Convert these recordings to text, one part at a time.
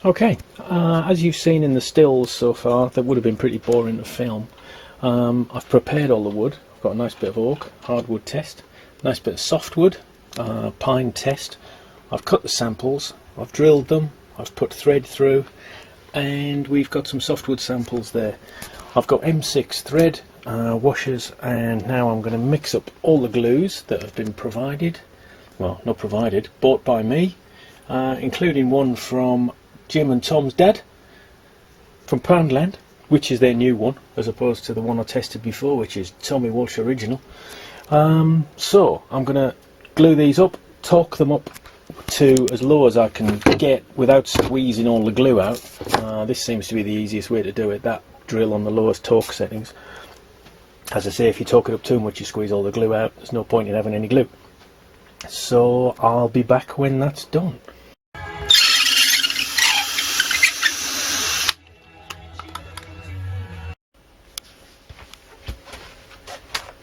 Okay, as you've seen in the stills so far, that would have been pretty boring to film. I've prepared all the wood. I've got a nice bit of oak, hardwood test, nice bit of softwood, pine test. I've cut the samples, I've drilled them, I've put thread through, and we've got some softwood samples there. I've got M6 thread, washers, and now I'm going to mix up all the glues that have been provided. Well, not provided, bought by me, including one from Jim and Tom's dad from Poundland, which is their new one as opposed to the one I tested before, which is Tommy Walsh original. So I'm going to glue these up, torque them up to as low as I can get without squeezing all the glue out. This seems to be the easiest way to do it, that drill on the lowest torque settings. As I say, if you torque it up too much you squeeze all the glue out, there's no point in having any glue. So I'll be back when that's done.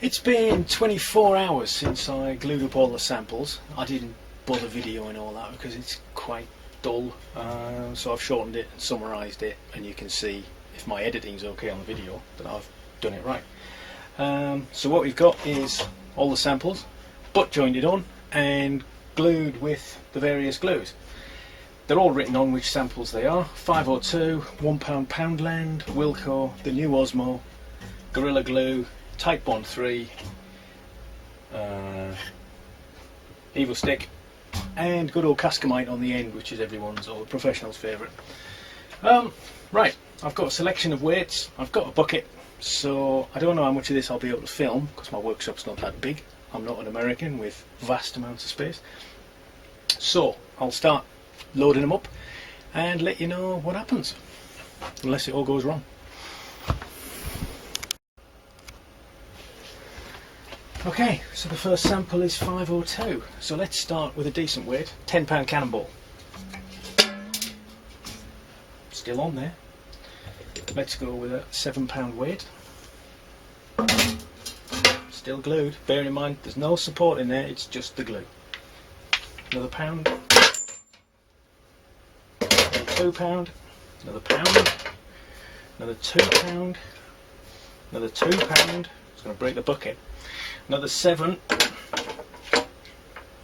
It's been 24 hours since I glued up all the samples. I didn't bother videoing all that because it's quite dull, so I've shortened it and summarised it, and you can see if my editing's okay on the video that I've done it right. So what we've got is all the samples butt jointed on and glued with the various glues. They're all written on which samples they are: 502, £1 Poundland, Wilco, the new Osmo, Gorilla Glue, Type Bond 3, Evil Stick, and good old Cascamite on the end, which is everyone's or professional's favourite. Right, I've got a selection of weights, I've got a bucket, so I don't know how much of this I'll be able to film because my workshop's not that big. I'm not an American with vast amounts of space. So I'll start loading them up and let you know what happens, unless it all goes wrong. Okay, so the first sample is 502, so let's start with a decent weight, £10 cannonball. Still on there. Let's go with a £7 weight. Still glued, bear in mind there's no support in there, it's just the glue. Another pound, another £2, another pound, another £2, another £2, it's going to break the bucket. Another 7,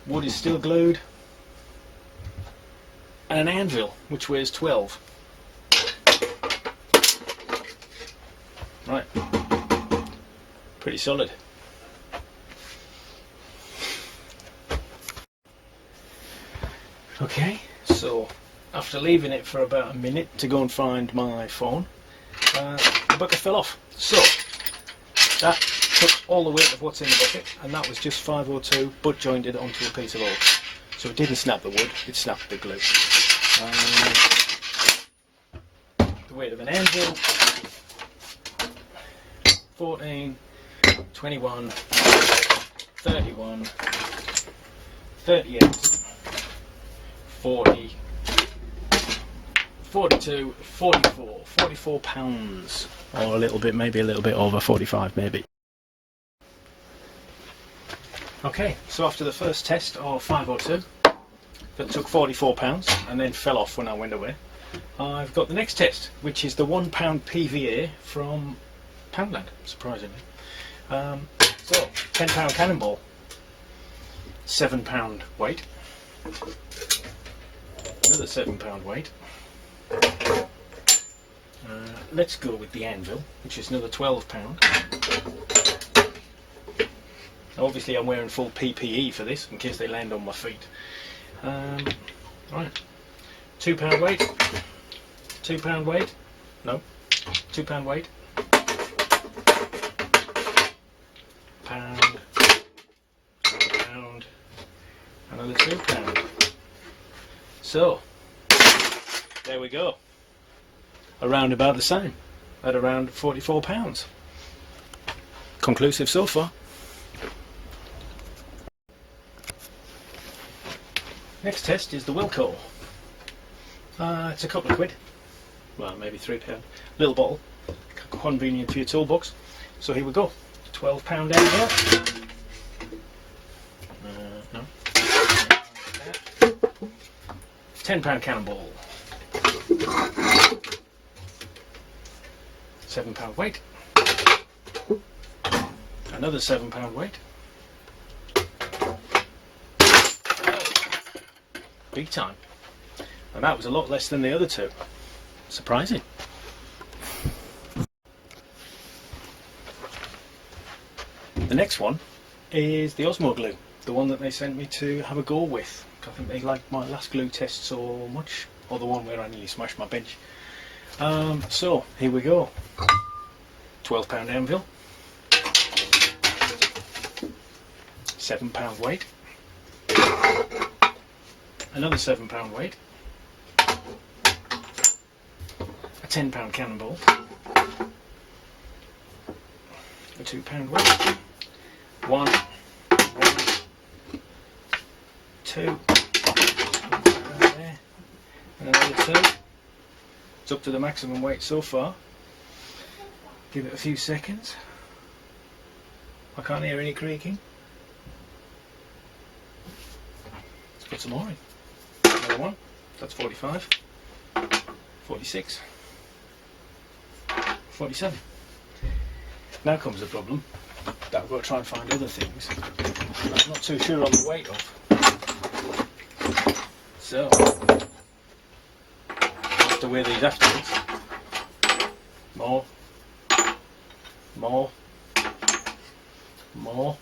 wood is still glued, and an anvil which weighs 12. Right, pretty solid. Okay, so after leaving it for about a minute to go and find my phone, the bucket fell off. So that took all the weight of what's in the bucket, and that was just 502 butt jointed onto a piece of oak. So it didn't snap the wood, it snapped the glue. The weight of an anvil, 14, 21, 31, 38, 40, 42, 44 pounds, or a little bit, maybe a little bit over 45 maybe. Okay, so after the first test of 502 that took 44 pounds and then fell off when I went away, I've got the next test, which is the £1 PVA from Poundland, surprisingly. So £10 cannonball, £7 weight, another £7 weight. Let's go with the anvil, which is another £12. Obviously I'm wearing full PPE for this in case they land on my feet. Right, £2 weight, £2 weight, no, £2 weight, pound, pound, another £2. So there we go, around about the same, at around 44 pounds. Conclusive so far. Next test is the Wilco. It's a couple of quid, well maybe £3. Little bottle, convenient for your toolbox. So here we go. £12 anvil. No. £10 cannonball. £7 weight. Another £7 weight. Big time. And that was a lot less than the other two. Surprising. The next one is the Osmo glue, the one that they sent me to have a go with. I think they liked my last glue test so much, or the one where I nearly smashed my bench. So here we go. £12 anvil, £7 weight, another £7 weight, a £10 cannonball, a £2 weight, one, two, there, and another two. It's up to the maximum weight so far. Give it a few seconds. I can't hear any creaking. Let's put some more in. Another one. That's 45, 46, 47. Now comes the problem that I've got to try and find other things I'm not too sure on the weight of. So I have to weigh these afterwards. More. More. More.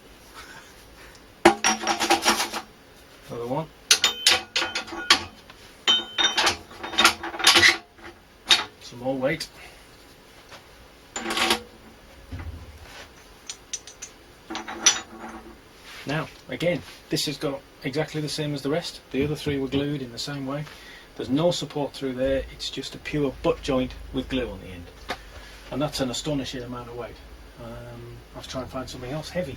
Another one. Some more weight. Now, again, this has got exactly the same as the rest. The other three were glued in the same way. There's no support through there, it's just a pure butt joint with glue on the end. And that's an astonishing amount of weight. I'll have to try and find something else heavy.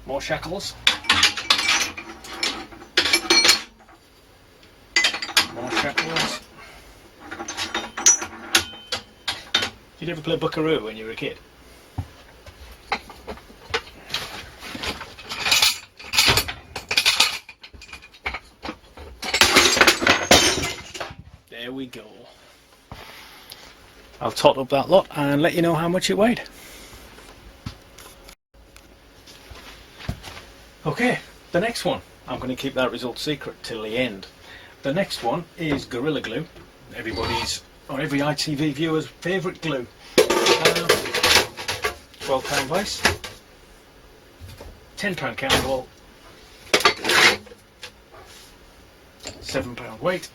More shackles. More shackles. Did you ever play Buckaroo when you were a kid? There we go. I'll tot up that lot and let you know how much it weighed. Okay, the next one. I'm going to keep that result secret till the end. The next one is Gorilla Glue. Everybody's, or every ITV viewer's favourite glue. £12 vice. £10 cannonball. £7 weight.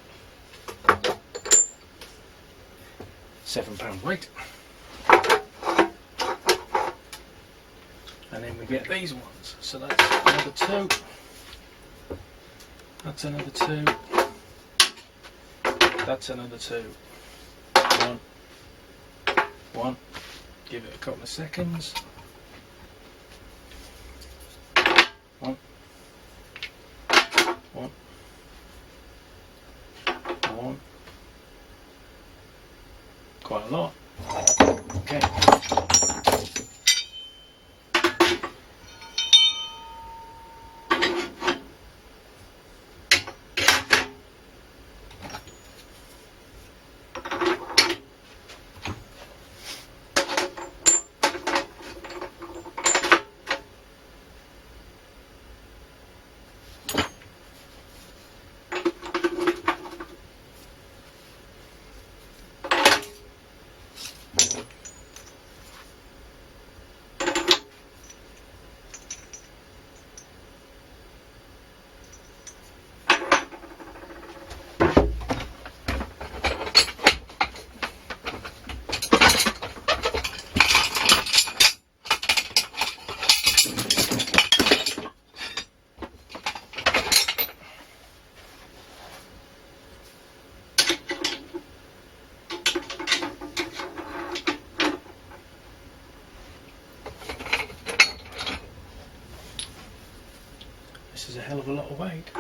£7 weight, and then we get these ones. So that's another two. That's another two. That's another two. One. Give it a couple of seconds. One. One. One. Quite a lot. Okay. This is a hell of a lot of weight.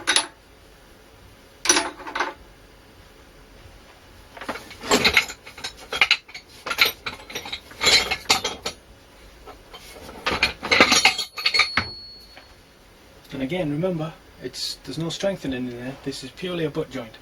And again, remember, there's no strengthening in there. This is purely a butt joint.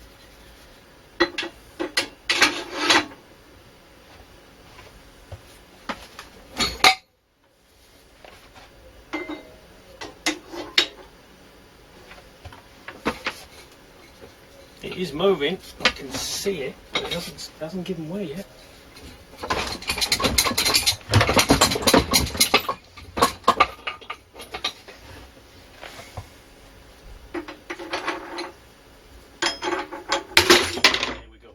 It is moving, I can see it, but it hasn't given way yet. There we go.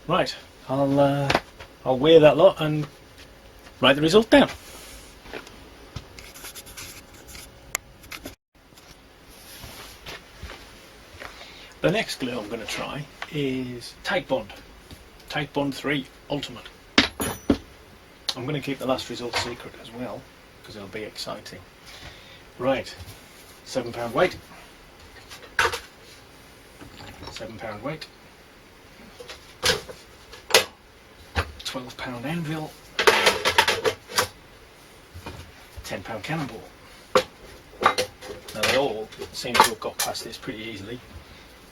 Right, I'll weigh that lot and write the result down. The next glue I'm going to try is Tight Bond 3 Ultimate. I'm going to keep the last result secret as well because it'll be exciting. Right, £7 weight, £7 weight, £12 anvil, £10 cannonball. Now they all seem to have got past this pretty easily.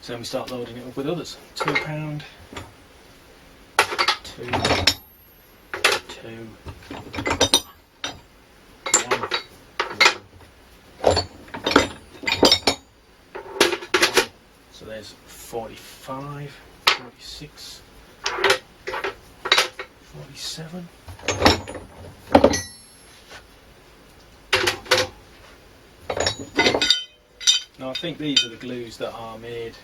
So then we start loading it up with others. £2, 2, 2, 1. So there's 45, 46, 47. Now I think these are the glues that are made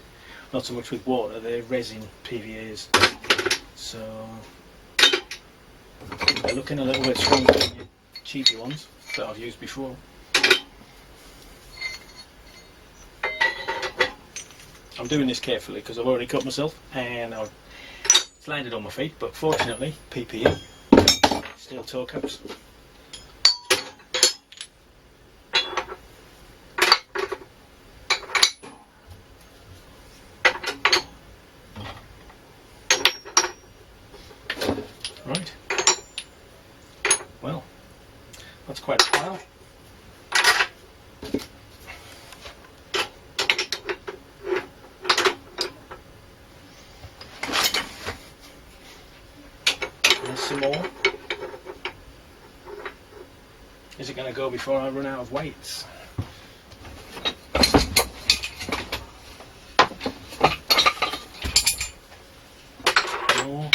not so much with water, they're resin PVAs, so they're looking a little bit stronger than your cheapy ones that I've used before. I'm doing this carefully because I've already cut myself and it's landed on my feet, but fortunately PPE, steel toe caps. Right, well, that's quite a pile. There's some more. Is it going to go before I run out of weights? More.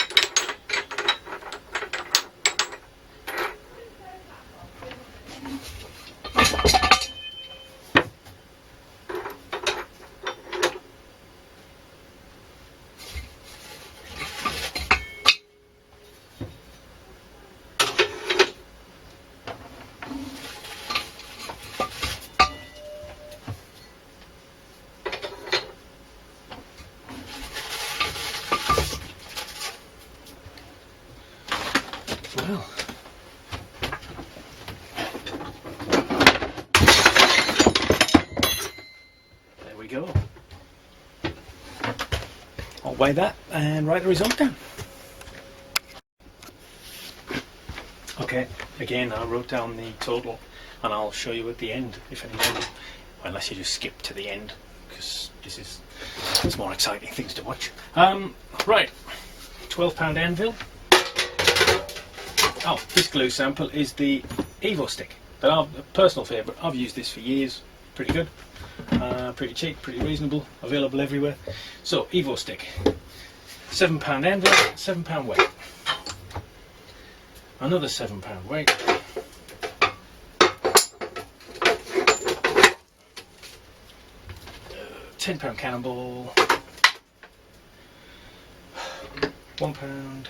Well, there we go. I'll weigh that and write the result down. Okay, again I wrote down the total and I'll show you at the end if anything, unless you just skip to the end because there's more exciting things to watch. Right, £12 anvil. Oh, this glue sample is the Evo stick. But a personal favourite. I've used this for years. Pretty good, pretty cheap, pretty reasonable, available everywhere. So Evo stick, £7 anvil, £7 weight. Another £7 weight. £10 cannonball. £1. £1.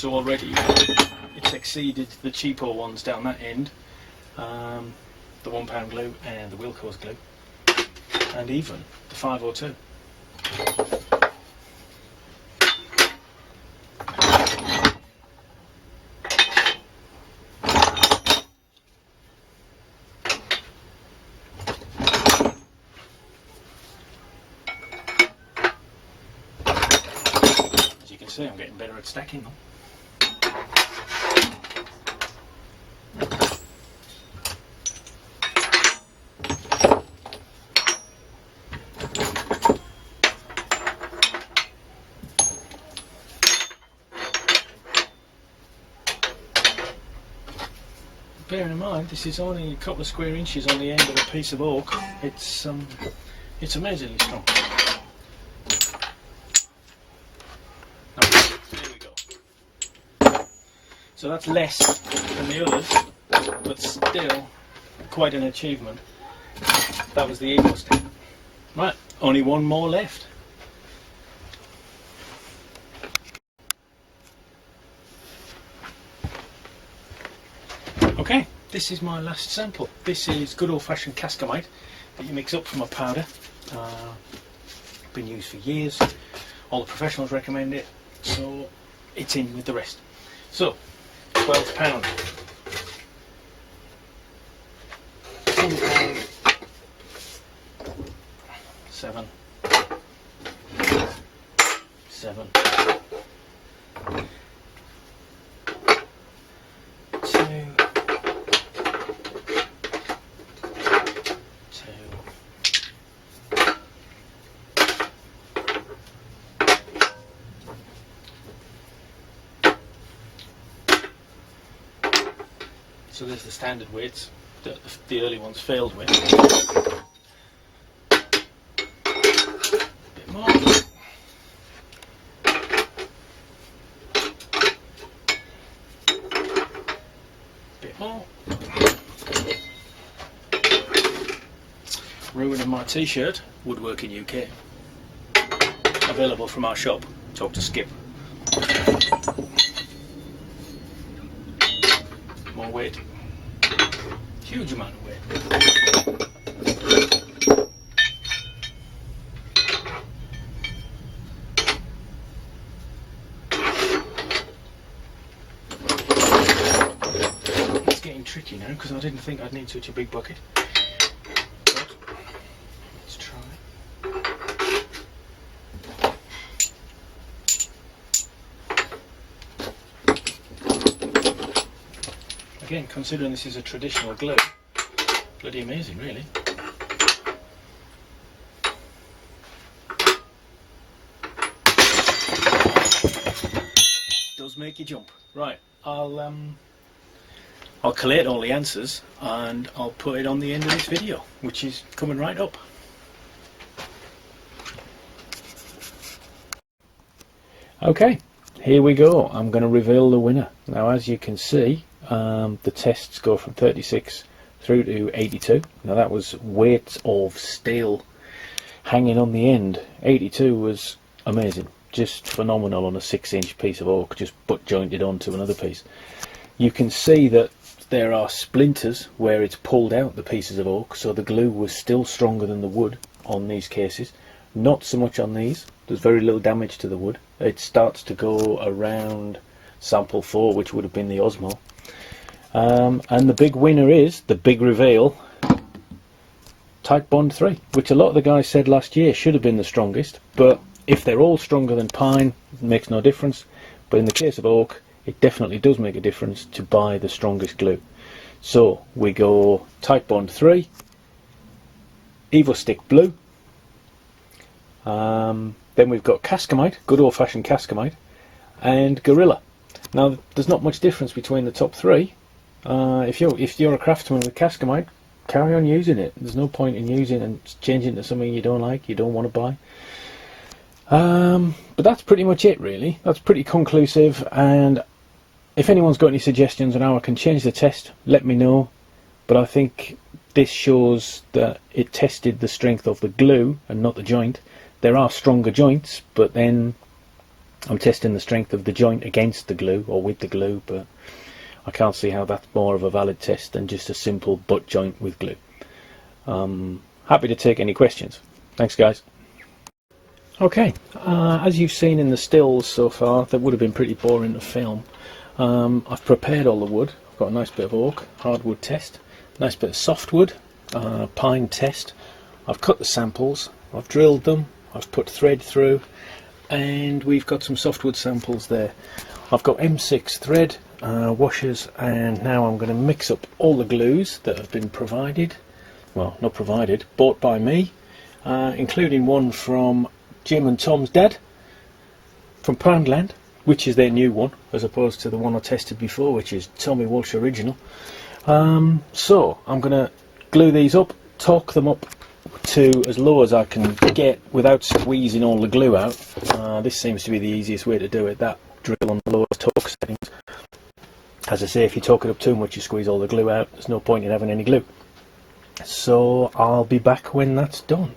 So already it's exceeded the cheaper ones down that end, the £1 glue and the Wilco's glue, and even the 502. As you can see, I'm getting better at stacking them. Bearing in mind, this is only a couple of square inches on the end of a piece of oak. It's amazingly strong. There we go. So that's less than the others, but still quite an achievement. That was the Evo step. Right, only one more left. Okay, this is my last sample. This is good old-fashioned cascamite that you mix up from a powder. Been used for years. All the professionals recommend it, so it's in with the rest. So, £12, £1, £7, £7, so there's the standard weights that the early ones failed with. Bit more. Bit more. Ruining my t-shirt, Woodworking UK. Available from our shop. Talk to Skip. More weight. Huge amount of weight. It's getting tricky now because I didn't think I'd need such a big bucket. But let's try. Again, considering this is a traditional glue, bloody amazing really. Does make you jump. Right, I'll collate all the answers and I'll put it on the end of this video, which is coming right up. Okay, here we go. I'm going to reveal the winner. Now, as you can see, the tests go from 36 through to 82. Now that was weight of steel hanging on the end. 82 was amazing, just phenomenal on a 6-inch piece of oak, just butt jointed onto another piece. You can see that there are splinters where it's pulled out the pieces of oak, so the glue was still stronger than the wood on these cases. Not so much on these. There's very little damage to the wood. It starts to go around sample 4, which would have been the Osmo. And the big winner is, the big reveal, Titebond 3, which a lot of the guys said last year should have been the strongest, but if they're all stronger than pine, it makes no difference. But in the case of oak, it definitely does make a difference to buy the strongest glue. So we go Titebond 3, EvoStick Blue, then we've got Cascamite, good old-fashioned Cascamite, and Gorilla. Now there's not much difference between the top three. If you're a craftsman with Cascamite, carry on using it. There's no point in using and changing to something you don't like, you don't want to buy. But that's pretty much it really. That's pretty conclusive, and if anyone's got any suggestions on how I can change the test, let me know. But I think this shows that it tested the strength of the glue and not the joint. There are stronger joints, but then I'm testing the strength of the joint against the glue or with the glue, but I can't see how that's more of a valid test than just a simple butt joint with glue. Happy to take any questions. Thanks, guys. Okay, as you've seen in the stills so far, that would have been pretty boring to film. I've prepared all the wood. I've got a nice bit of oak, hardwood test, nice bit of softwood, pine test. I've cut the samples, I've drilled them, I've put thread through, and we've got some softwood samples there. I've got M6 thread, washers, and now I'm going to mix up all the glues that have been provided. Well, not provided, bought by me, including one from Jim and Tom's dad from Poundland, which is their new one, as opposed to the one I tested before, which is Tommy Walsh Original. So I'm going to glue these up, torque them up to as low as I can get without squeezing all the glue out. This seems to be the easiest way to do it, that drill on the lowest torque settings. As I say, if you torque it up too much, you squeeze all the glue out. There's no point in having any glue. So I'll be back when that's done.